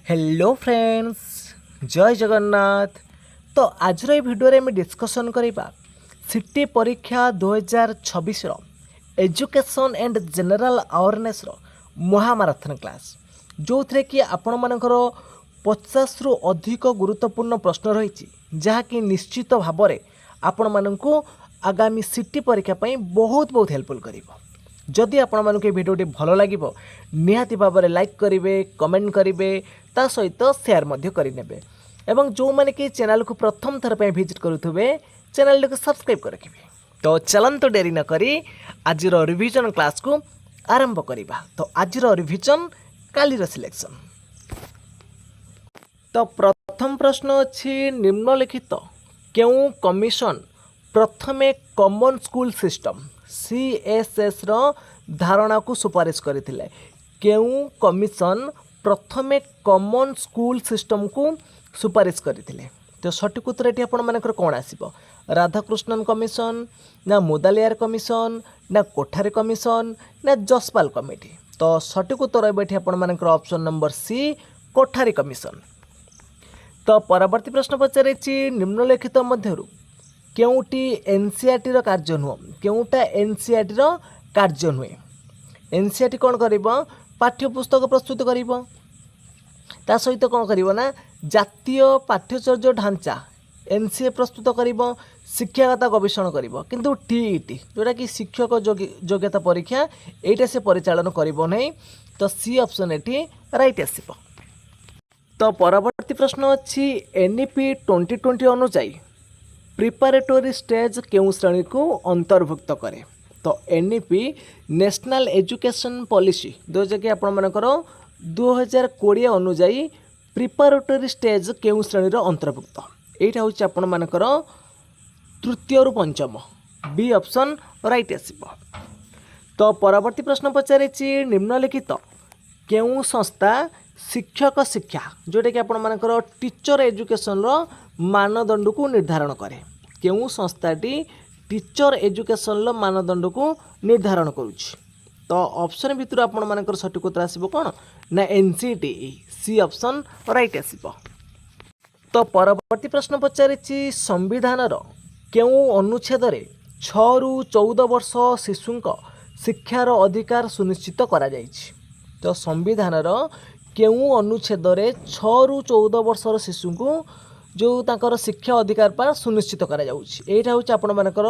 Hello friends, जय जगन्नाथ। तो आज भिडियो में डिस्कसन करवा सिटी परीक्षा 2026 एजुकेशन एंड जनरल अवेयरनेस महामाराथन क्लास जो थे कि आपण मानकर 50 रु अधिक गुरुत्वपूर्ण प्रश्न रही जहाँकि निश्चित भाव में आपण मानक आगामी सिटी परीक्षा बहुत बहुत हेल्पफुल करिवो। जदि आपण मानक भिडियोटी भल लगे निहाती भाव में लाइक करेंगे, कमेंट करेंगे, ता सहित शेयर करेंगे एवं जो मैंने कि चैनल को प्रथम थर पर विजिट करुवे चैनल को सब्सक्राइब कर रखिए। तो चलते देरी न करी आज रिविजन क्लास को आरंभ करवा। तो आज रिविजन कालीर सिलेक्शन। तो प्रथम प्रश्न अच्छी निम्नलिखित क्यों कमिशन प्रथमे कॉमन स्कूल सिस्टम CSS रो धारणा को सुपारिश करथिले। केउ कमिशन प्रथमे कॉमन स्कूल सिस्टम को सुपारिश करथिले। तो सठिक उत्तर एटी आपण मानकर कोन आसीबो? राधाकृष्णन कमिशन ना मुदालियार कमिशन ना कोठारी कमिशन ना जसपाल कमिटी? तो सठिक उत्तर एटी आपण मानकर option number C Kothari commission. तो परवर्ती प्रश्न पचारिछि निम्नलिखित मध्यरु केउटी एनसीईआरटी रो कार्य नुह, केउटा एनसीईआरटी रो कार्य नुहे? एनसीईआरटी कौन करिबो? पाठ्यपुस्तक प्रस्तुत करिबो, ता सहित कौन करिबो ना जातीय पाठ्यचर्या ढांचा एनसीए प्रस्तुत करिबो, शिक्षागत गवेषणा करिबो। किंतु टीईटी जोटा कि शिक्षक योग्यता परीक्षा एटा से परिचालन करिबो नहीं। तो सी ऑप्शन एटी राइट आसीबो। तो परवर्ती प्रश्न अछि एनईपी 2020 अनुसार प्रिपारेटरी स्टेज केउं श्रेणी को अंतर्भुक्त करे? तो एनईपी नेशनल एजुकेशन पॉलिसी जो कि आपण मानकर 2020 अनुसार प्रिपारेटरी स्टेज केउं श्रेणी रो अंतर्भुक्त? एटा होछि आपण मानकर तृतीय रु पंचम, बी ऑप्शन राइट आसीबो। तो परवर्ती प्रश्न पचारिछि निम्नलिखित केउं संस्था शिक्षक शिक्षा जोटा कि आपण मानकर टीचर एजुकेशन रो मानदंड को निर्धारण करे? केउं संस्थाटी टीचर एजुकेशन रो मानदंड को निर्धारण करुछि? तो ऑप्शन भितर आपण मानकर सठिक उत्तर आसीबो कोन ना एनसीटीई, सी ऑप्शन राइट आसीबो। तो परवर्ती प्रश्न पचारिछि संविधान रो केउं अनुच्छेद रे 6 रु 14 वर्ष शिशुंक शिक्षार अधिकार सुनिश्चित करा जाइछि? तो संविधान रो केउं अनुच्छेद रे 6 रु 14 वर्षर शिशु को जो ताकर शिक्षा अधिकार पर सुनिश्चित करा जाउछि? एटा होछि आपण मानकर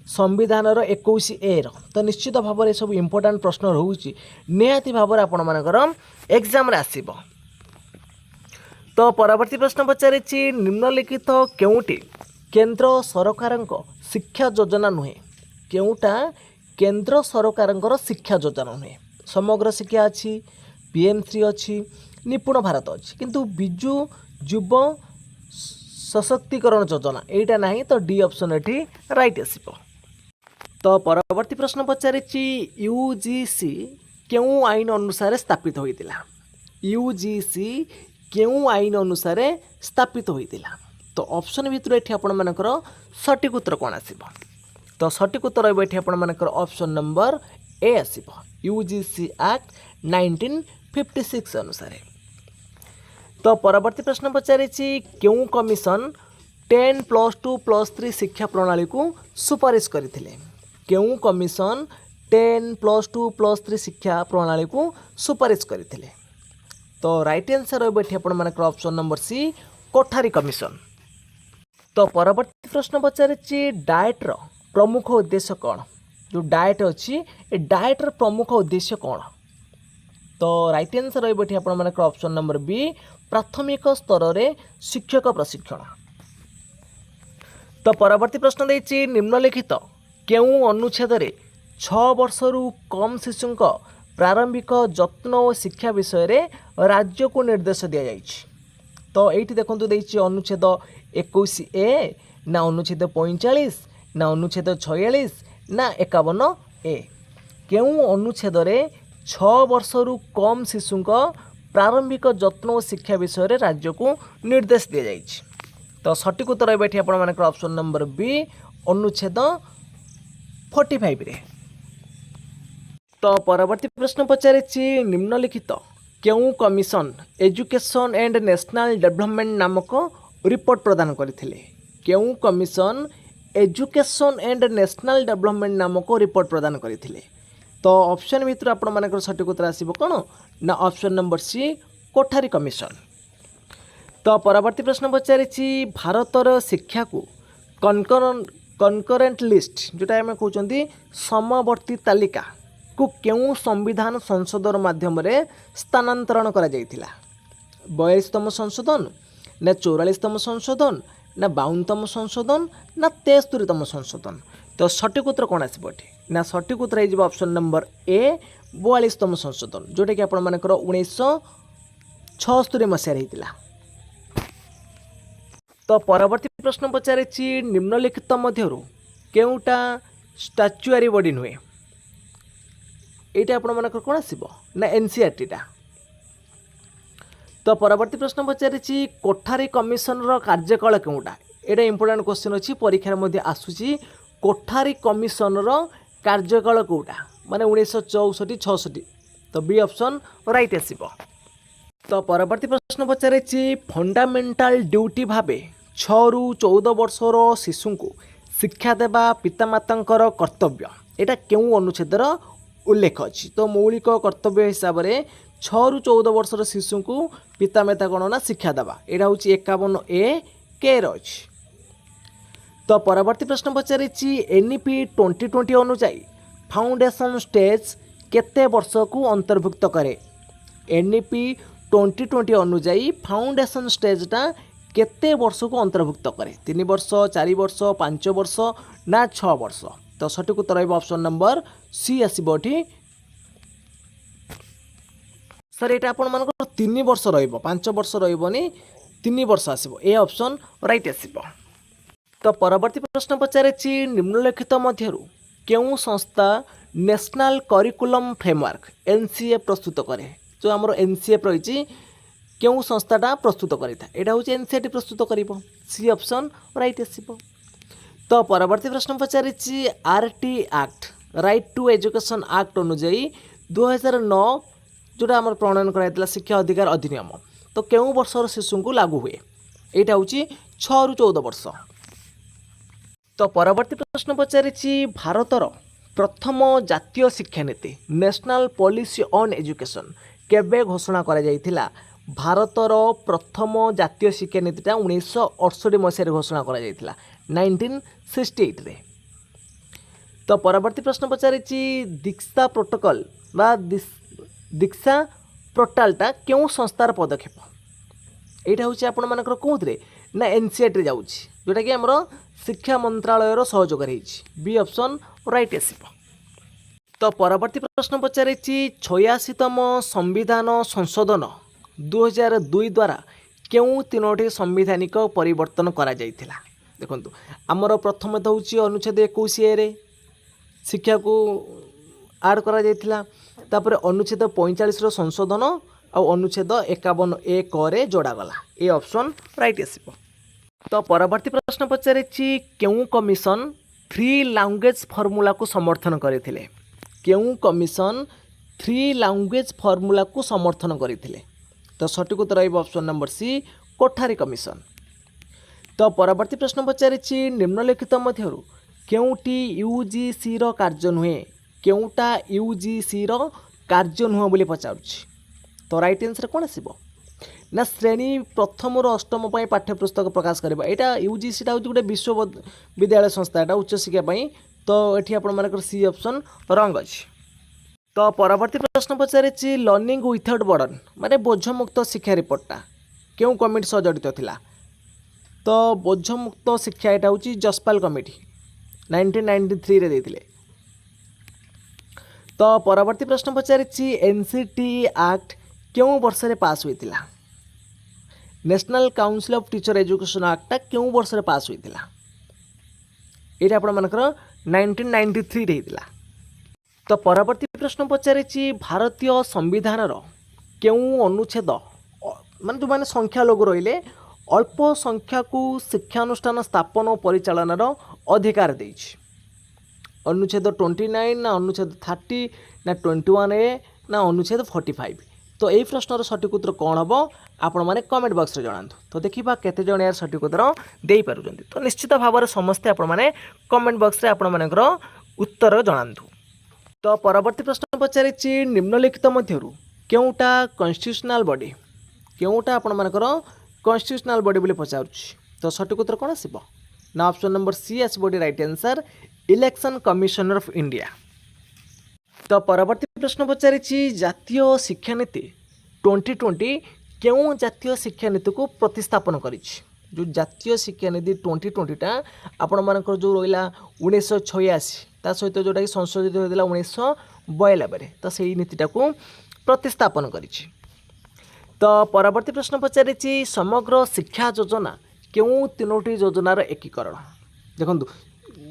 संविधान रो 21A रो। तो निश्चित भाव में सब इंपोर्टेंट प्रश्न रहउछि, निहाती भाव में आपण मानकर एग्जाम रे आसीबो। तो परवर्ती प्रश्न पचारिछि निम्नलिखित केउटी केंद्र सरकारक शिक्षा योजना नुहे? केउटा केंद्र सरकारक शिक्षा योजना नुहे? समग्र शिक्षा अछि, PM3 अच्छी, निपुण भारत अच्छी, किंतु बिजु युव सशक्तिकरण योजना एटा नहीं। तो डी ऑप्शन एटी राइट आसीबो। तो परवर्ती प्रश्न पचारिछि यूजीसी केउं आईन अनुसार स्थापित होइतिला? यूजीसी केउं आईन अनुसार स्थापित होइतिला? तो ऑप्शन भितर एठी आपण मानकर सठिक उत्तर कोन आसीबो? तो सठिक उत्तर एठी आपण मानकर ऑप्शन नंबर ए आसीबो, यूजीसी एक्ट 1956 अनुसार। तो परवर्ती प्रश्न पचारिछि केउं कमिशन 10+2+3 शिक्षा प्रणाली को सुपारिश करथिले? केउं कमिशन 10+2+3 शिक्षा प्रणाली को सुपारिश करथिले? तो राइट आंसर एठी आपण मानकर option number C Kothari commission. तो परवर्ती प्रश्न पचारिछि डाएट रो प्रमुख उद्देश्य कौन? जो डाएट अच्छी ए डाएट रो प्रमुख उद्देश्य कौन? तो राइट आंसर एठी आपण मानकर ऑप्शन नंबर बी प्राथमिक स्तर रे शिक्षक प्रशिक्षण। तो परवर्ती प्रश्न देछि निम्नलिखित केउं अनुच्छेद रे 6 वर्ष रु कम शिशुंक प्रारंभिक जत्न और शिक्षा विषय रे राज्य को निर्देश दिया जाइछि? तो एठी देखंतु देछि अनुच्छेद 21A ना अनुच्छेद 45 ना अनुच्छेद 46 ना 51A? केउं अनुच्छेद रे 6 वर्ष रु कम शिशुंक प्रारंभिक जत्न और शिक्षा विषय रे राज्य को निर्देश दिया जाइछि? तो सठिक उत्तर एठी आपण मानकर ऑप्शन नंबर बी अनुच्छेद 45 रे। तो परवर्ती प्रश्न पचारिछि निम्नलिखित केउ commission education and national development नामक रिपोर्ट प्रदान करथिले? केउ commission education and national development नामक रिपोर्ट प्रदान करथिले? तो ऑप्शन भितर आपण मानकर सठिक उत्तर आसीबो कोन ना option number C Kothari commission. तो परवर्ती प्रश्न पचारिछि भारतर शिक्षा को कनकरेंट लिस्ट जोटा आम कहते समवर्ती तालिका को केउ संविधान संशोधन माध्यम रे स्थानांतरण करा जायतिला? 42तम संशोधन ना 44तम संशोधन ना 52तम संशोधन ना 73तम संशोधन? तो सठिक उत्तर कौन आसब ना सठिक उत्तर हो ऑप्शन नंबर ए 42तम संशोधन जोटा कि आपण मानकर 1976 मसीह होता। तो परवर्ती प्रश्न पचारिछि निम्नलिखित मध्यरु केउटा स्टाच्युआरी बॉडी नुहे? यहाँ आपण कौन आसब ना एनसीईआरटी टा। तो परवर्ती प्रश्न पचारिछि कोठारी कमिशन रो कार्यकाल केउटा? एटा इंपोर्टेंट क्वेश्चन अछि परीक्षा मध्ये आसुची। कोठारी कमिशन रो कार्यकाल केउटा माने 1964 66? तो बी ऑप्शन राइट आसीबो। तो परवर्ती प्रश्न पचारिछि फंडामेंटल ड्यूटी भाबे 6 रु 14 वर्षर शिशु को शिक्षा देवा पितामातांकर कर्तव्य एटा केउ अनुच्छेदर उल्लेख अछि? तो मौलिक कर्तव्य हिसाब से 6 रु 14 वर्षर शिशु को पितामाता कौन ना शिक्षा देवा एटा हूँ 51 ए के रही। तो परवर्ती प्रश्न पचारिछि एनईपी 2020 अनुसार फाउंडेशन स्टेज केते वर्ष को अंतर्भुक्त करे? एनईपी 2020 अनुसार फाउंडेशन स्टेजटा केते वर्ष को अंतर्भुक्त करे? 3 वर्ष 4 वर्ष 5 वर्ष ना 6 वर्ष? तो सठिक उत्तर रहिबो ऑप्शन नंबर सी आसीबो एठी। सर एटा आपण मानकर 3 वर्ष रहिबो 5 वर्ष रहिबोनी 3 वर्ष आसीबो ए ऑप्शन राइट आसीबो। तो परवर्ती प्रश्न पचारिछि निम्नलिखित मध्यरु केउ संस्था नेशनल करिकुलम फ्रेमवर्क एनसीए प्रस्तुत करे? जो आमर एनसीए रही केउ संस्थाटा प्रस्तुत करें यहाँ हूँ एनसीईआरटी प्रस्तुत कर सी ऑप्शन राइट आसीबो। तो परवर्ती प्रश्न पचारिछि RT act right to education act अनुसार 2009 जोटा आम प्रणयन कराइला शिक्षा अधिकार अधिनियम तो केउ वर्षर शिशु को लागू हुए? यहाँ हूँ 6 रु 14 वर्ष। तो परवर्ती प्रश्न पचारिछि भारतर प्रथम जातीय शिक्षा नीति नेशनल पॉलिसी ऑन एजुकेशन केबे घोषणा करा जायतिला? भारतर प्रथम जातीय शिक्षा नीतिटा 1968 मसीह घोषणा करा जायतिला 1968 रे। तो परवर्ती प्रश्न पचारिछि दीक्षा प्रोटोकॉल बा दीक्षा पोर्टालटा केउ संस्थार पदक्षेप? यहाँ हूँ आपण मानकर कौन ना एनसीईआरटी जाउछि जोटा कि हमर शिक्षा मंत्रालय सहयोग बी ऑप्शन राइट आसीबो। तो परवर्ती प्रश्न पचारिछि 86तम संविधान संशोधन 2002 द्वारा केउ 3टी संवैधानिक परिवर्तन करा जायतिला? देखंतु आमर प्रथम तो हूँ अनुच्छेद 21 रे शिक्षा को आड करा जायतिला तापर अनुच्छेद 45 रो संशोधन आ अनुच्छेद 51 ए क जोड़ा गला ए ऑप्शन राइट आसीबो। तो परवर्ती प्रश्न पचारिछि केउ कमिशन 3 लैंग्वेज फॉर्मूला को समर्थन करथिले? केउ कमिशन 3 लैंग्वेज फॉर्मूला को समर्थन करथिले? तो सठिक उत्तर रहिबो option number C Kothari commission. तो परवर्ती प्रश्न पचारिछि निम्नलिखित मध्यरु केउटी यूजीसी रो कार्य नुहे? केउटा यूजीसी रो कार्य नुह बोली पचारुछि? तो राइट आंसर कौन आसीबो ना श्रेणी प्रथम रु अष्टम पाठ्यपुस्तक प्रकाश करबा। एटा यूजीसी हूँ गोटे विश्वविद्यालय संस्था एटा उच्च शिक्षा तो ये आपण मानकर सी ऑप्शन रंग अछि। तो परवर्ती प्रश्न पचारिछि लर्निंग विथआउट बर्डन माने बोझमुक्त शिक्षा रिपोर्टटा केउ कमिटी सह जड़ित थिला? तो बोझमुक्त शिक्षा एटा हूँ जसपाल कमिटी 1993 रे देथिले। तो परवर्ती प्रश्न पचारिछि एनसीटी एक्ट केउ वर्ष रे पास होइतिला? National council of teacher education एक्टा केउ वर्ष रे पास होइतिला? एटा आपण मानकर 1993 रे हितिला। तो परवर्ती प्रश्न पचारिछि भारतीय संविधान केउ अनुच्छेद माने जो माने संख्या लोग रहिले अल्प संख्या को शिक्षानुष्ठान स्थापन और परिचालनार अधिकार देछि? अनुच्छेद 29 ना अनुच्छेद 30 ना 21 ए ना अनुच्छेद 45? तो यही प्रश्नर सठिक उत्तर कौन हम आपण मैंने कमेंट बॉक्स रे जणातु। तो देखा केते जण यार सठिक उत्तर दे पारुछन्ति। तो निश्चित भाव में समस्ते आपण मैंने कमेंट बॉक्स रे आपण मानकर उत्तर जणातु। तो परवर्ती प्रश्न पचारि निम्नलिखित मध्यरु केउटा कन्स्टिट्यूशनल बॉडी केउटा आपण मानकर कन्स्टिट्यूशनल बॉडी बोली पचारुछि। तो सठिक उत्तर कौन आसीबो ना ऑप्शन नंबर सी आसीबो right answer election commissioner of India. तो परवर्ती प्रश्न पचारि जातीय शिक्षा नीति 2020 केउं जातीय शिक्षा नीति को प्रतिस्थापन करिछि। जो जातीय शिक्षा नीति 2020टा आपण मानकर जो रहिला 1986 ता सहित जोटा कि संशोधित होइला 1992 तो सही नीतिटा को प्रतिस्थापन करिछि। तो परवर्ती प्रश्न पचारि समग्र शिक्षा योजना केउं तीनोटी योजनार एकीकरण। देखंतु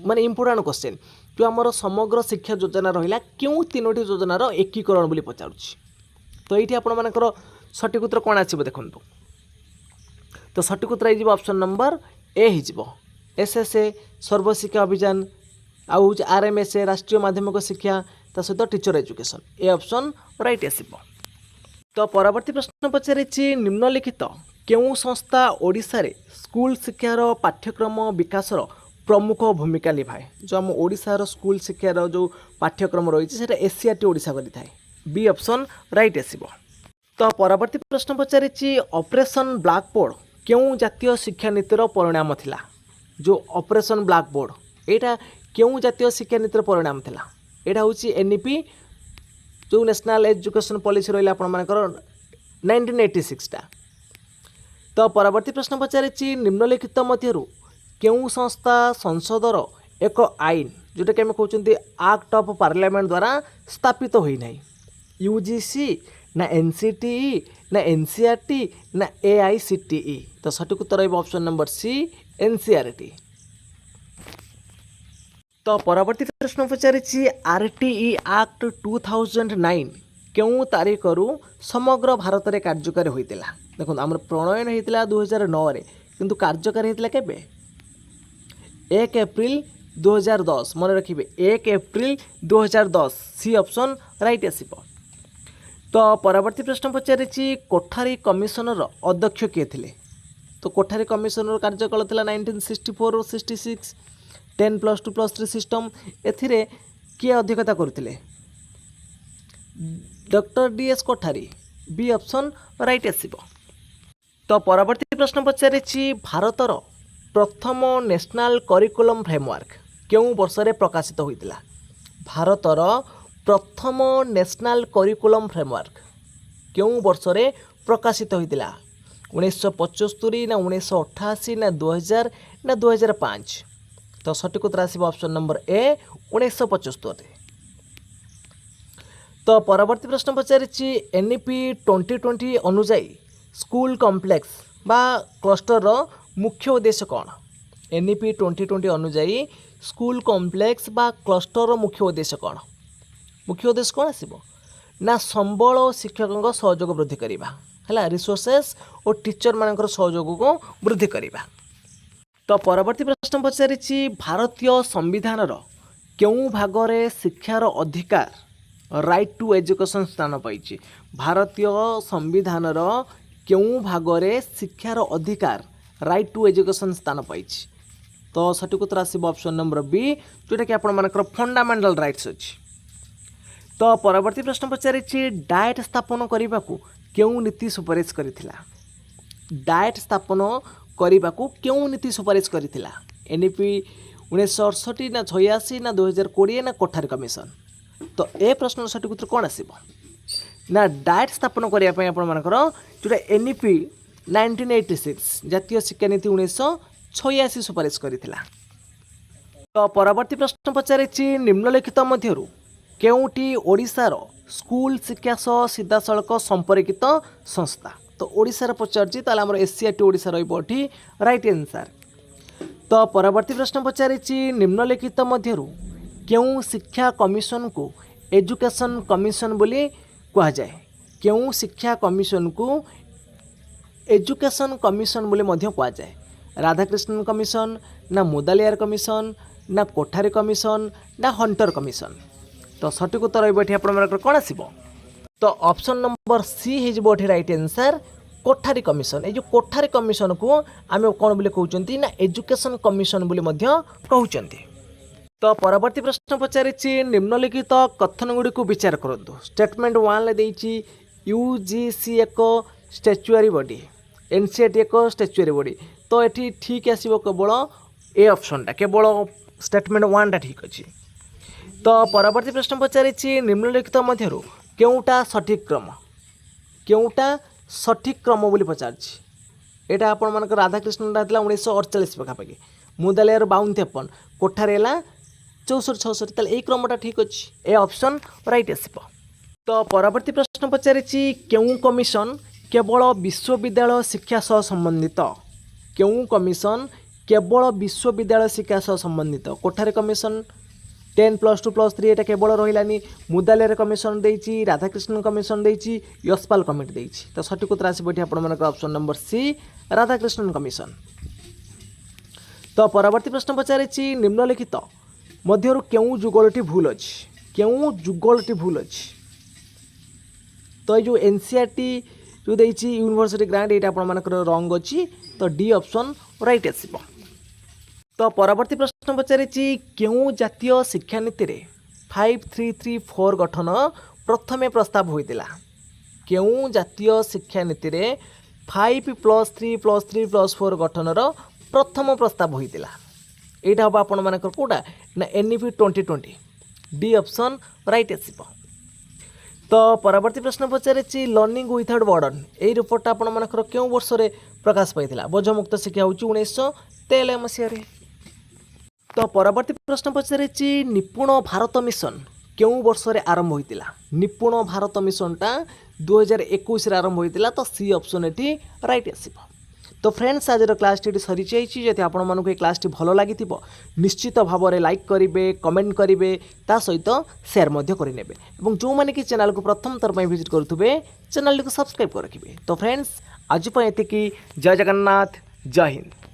माने इंपोर्टेंट क्वेश्चन जो आमर समग्र शिक्षा योजना रहिला केउं तीनोटी योजनार एकीकरण बोली पचारुछि। तो ये आपण मानकर सठिक उत्तर कौन आसीबो देखंतु। तो सठिक उत्तर हो ऑप्शन नंबर ए हो एसएसए सर्वशिक्षा अभियान आउ आरएमएसए राष्ट्रीय माध्यमिक शिक्षा ता सहित teacher education A option right आसीबो। तो परवर्ती प्रश्न पचारि निम्नलिखित केउं संस्था ओडिशा रे स्कूल शिक्षार पाठ्यक्रम विकासर प्रमुख भूमिका निभाए। जो आम ओडिशार स्कूल शिक्षार जो पाठ्यक्रम रही है एसीआरटी ओडिशा करिथाए बी ऑप्शन राइट आसीबो। तो परवर्ती प्रश्न पचारि ऑपरेशन ब्लैकबोर्ड केउं जातीय शिक्षा नीतिर परिणाम थिला। जो ऑपरेशन ब्लैकबोर्ड एटा केउं जातीय शिक्षा नीतिर परिणाम थिला एटा होची एनईपी जो नेशनल एजुकेशन पॉलिसी रहिला आपण मानकर 1986 टा। तो परवर्ती प्रश्न पचारि निम्नलिखित मध्यरु केउं संस्था संसदर एक आईन जोटा कि आम कहते एक्ट ऑफ पार्लियामेंट द्वारा स्थापित होई नाही। यूजीसी ना एनसीटीई ना एनसीईआरटी ना एआईसीटीई। तो सठिक उत्तर हो ऑप्शन नंबर सी एनसीईआरटी। तो परवर्ती प्रश्न पचारि आरटीई एक्ट 2009 केउं तारीख रु समग्र भारत में कार्यकारी होइतिला। देखो आम प्रणयन होइतिला 2009 रे किंतु कार्यकारी होइतिला केबे 1 एप्रिल 2010 मन रखिए 1 एप्रिल 2010 सी ऑप्शन राइट आसीबो। तो परवर्ती प्रश्न पचारि कोठारी कमिशनर अध्यक्ष किए थे। तो कोठारी कमिशनर कार्यकाल था 1964 66 10+2+3 सिस्टम एथिरे किए अध्यक्षता करते doctor DS Kothari B option right आसीबो। तो परवर्ती प्रश्न पचारि भारतर प्रथम नेशनल करिकुलम फ्रेमवर्क केउं वर्ष रे प्रकाशित होइतिला। भारतर प्रथम नेशनल करिकुलम फ्रेमवर्क केउं वर्ष रे प्रकाशित होइतिला 1975 ना 1988 ना 2000 ना 2005। तो सठिक उत्तर आसीबो ऑप्शन नंबर ए 1975। तो परवर्ती प्रश्न पचारि एनईपी 2020 अनुसार स्कूल कॉम्प्लेक्स बा क्लस्टर रो मुख्य उद्देश्य कौन। एनईपी 2020 अनुसार स्कूल कॉम्प्लेक्स बा क्लस्टर मुख्य उद्देश्य कौन। मुख्य उद्देश्य कौन आसीबो ना संबल और शिक्षकों सहयोग वृद्धि करवा है रिसोर्सेस और टीचर मानकर सहयोग को वृद्धि करवा। तो परवर्ती प्रश्न पचारि भारतीय संविधान केउं भागरे शिक्षार अधिकार राइट टू एजुकेशन स्थान पाई। भारतीय संविधान केउं भागरे शिक्षार अधिकार राइट टू एजुकेशन स्थान पाई। तो सठिक उत्तर आसीबो ऑप्शन नंबर बी जोटा कि आपण मानकर फंडामेंटल राइट्स अछि। तो परवर्ती प्रश्न पचारि डाएट स्थापन करने को केउं नीति सुपारिश करिथिला। डाएट स्थापन करने को केउं नीति सुपारिश करिथिला एनईपी 1968 ना 86 ना 2020 ना कोठारी कमिशन। तो ए प्रश्न सठिक उत्तर कौन आसीबो ना डाएट स्थापन करने आपण मानकर जोटा एनईपी 1986 जातीय शिक्षा नीति 1986 सुपारिश करिथिला। तो परवर्ती प्रश्न पचारि निम्नलिखित मध्यरु केउंटी ओडिशार स्कूल शिक्षा सह सीधासलख संपर्कित संस्था। तो ओडिशार पचारछि ताले हमर एसीआरटी ओडिशा रहिबो एठी राइट आंसर। तो परवर्ती प्रश्न पचारिछि निम्नलिखित मध्यरु केउं शिक्षा कमिशन को एजुकेशन कमिशन बोली कहा जाए। केउं शिक्षा कमिशन को एजुकेशन कमिशन बोली मध्य कहा जाए। राधाकृष्णन कमिशन ना मुदालियार कमिशन ना कोठारी कमिशन ना हंटर कमिशन। तो सठिक उत्तर रहिबो एठी आपण मानकर कोन आसीबो तो ऑप्शन नंबर सी हो राइट आंसर कोठारी कमिशन। ये जो कोठारी कमिशन को आम कौन बोली कहते ना एजुकेशन कमिशन बोली कहते। तो परवर्ती प्रश्न पचारि निम्नलिखित कथन गुड़ी को विचार करूँ। स्टेटमेंट 1 देती यूजीसी एक स्टैच्यूआरी बॉडी, एनसीईआरटी एक स्टैच्यूआरी बॉडी। तो ये ठीक आसो केवल ए ऑप्शनटा, केवल स्टेटमेंट 1 टा ठीक अच्छी। तो परवर्ती प्रश्न पचारि निम्नलिखित मध्यरु केउटा सठिक क्रम, केउटा सठिक क्रम बोली पचारछि। एटा आपण मानक राधाकृष्ण था 1948 पाखापाखि, मुदालियार 52-53, कोठारे 64-66। ताले एई क्रमटा ठीक अच्छी, ए ऑप्शन राइट आसीबो। तो परवर्ती प्रश्न पचारिछि केउ कमिशन केवल विश्वविद्यालय शिक्षा सह संबंधित, केउ कमिशन केवल विश्वविद्यालय शिक्षा सह संबंधित। कोठारे कमिशन 10+2+3 एटा केवल रहिलानी, मुदालियार कमिशन देइछि, राधाकृष्ण कमिशन देइछि, यशपाल कमिटी देइछि। तो सठिक उत्तर आसी बैठी आपण मानक option number C Radhakrishnan commission. तो परवर्ती प्रश्न पचारिछि निम्नलिखित मध्यरु केउ जुगलटी भूल अछि, केउ जुगलटी भूल अछि। तो ये जो एनसीईआरटी जो देइछि यूनिवर्सिटी ग्रांट एटा आपण मानक रंग अछि। तो डी ऑप्शन राइट आसीबो। तो परवर्ती प्रश्न पचारिछि केउ जातीय शिक्षा नीति रे 5334 गठन प्रथमे प्रस्ताव होइतिला। केउ जातीय शिक्षा नीति रे 5+3+3+4 गठनर प्रथम प्रस्ताव होइतिला। एटा हम आपण मानकर कोटा ना एनईपी 2020। डी ऑप्शन राइट आसीबो। तो परवर्ती प्रश्न पचारिछि लर्निंग विथआउट बर्डन एई रिपोर्ट आपण मानकर केउ वर्ष रे प्रकाश पाइतिला। बोझमुक्त शिक्षा होउची 1993 मसिया रे। तो परवर्ती प्रश्न पचारिछि निपुण भारत मिशन केउ वर्ष रे आरंभ होइतिला। निपुण भारत मिशनटा 2021 रे आरंभ होइतिला। तो सी ऑप्शन एटी राइट आसीबो। तो फ्रेंड्स आज क्लास टी सरी जाइछि। जदि आपण मानक ए क्लास टी भलो लागिथिबो निश्चित भाव में लाइक करेंगे, कमेंट करेंगे, ता सहित शेयर मध्य करेंगे। और जो मैंने कि चैनल को प्रथम थर विजिट करुवे चैनल को सब्सक्राइब कर रखिए। तो फ्रेंड्स आज एतिकी। जय जगन्नाथ, जय हिंद।